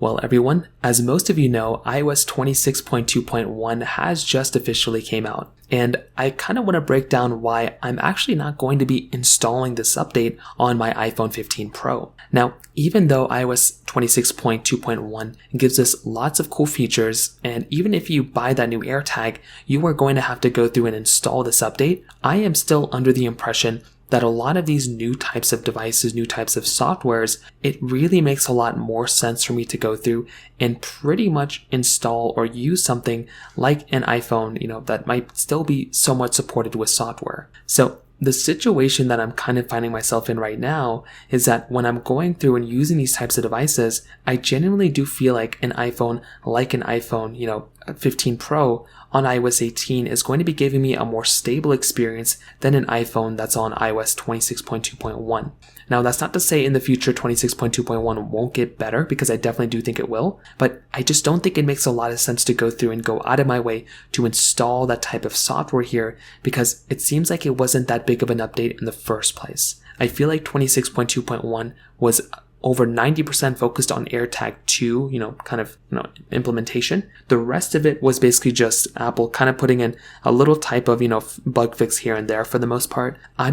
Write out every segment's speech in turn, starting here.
Well, everyone, as most of you know, iOS 26.2.1 has just officially came out. And I kind of want to break down why I'm actually not going to be installing this update on my iPhone 15 Pro. Now, even though iOS 26.2.1 gives us lots of cool features, and even if you buy that new AirTag, you are going to have to go through and install this update, I am still under the impression that a lot of these new types of devices, new types of softwares, it really makes a lot more sense for me to go through and pretty much install or use something like an iPhone, that might still be somewhat supported with software. So the situation that I'm kind of finding myself in right now is that when I'm going through and using these types of devices, I genuinely do feel like an iPhone 15 Pro on iOS 18 is going to be giving me a more stable experience than an iPhone that's on iOS 26.2.1. Now, that's not to say in the future 26.2.1 won't get better, because I definitely do think it will, but I just don't think it makes a lot of sense to go through and go out of my way to install that type of software here, because it seems like it wasn't that big of an update in the first place. I feel like 26.2.1 was over 90% focused on AirTag 2, implementation. The rest of it was basically just Apple kind of putting in a little type of, bug fix here and there for the most part. I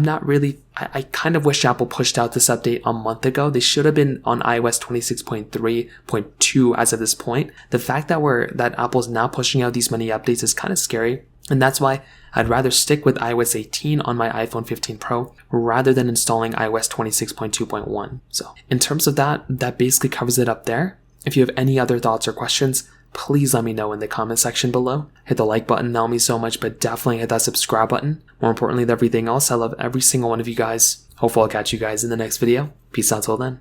kind of wish Apple pushed out this update a month ago. They should have been on iOS 26.3.2 as of this point. The fact that Apple's now pushing out these many updates is kind of scary. And that's why I'd rather stick with iOS 18 on my iPhone 15 Pro rather than installing iOS 26.2.1. So in terms of that basically covers it up there. If you have any other thoughts or questions, please let me know in the comment section below. Hit the like button, that will mean so much, but definitely hit that subscribe button. More importantly than everything else, I love every single one of you guys. Hopefully I'll catch you guys in the next video. Peace out till then.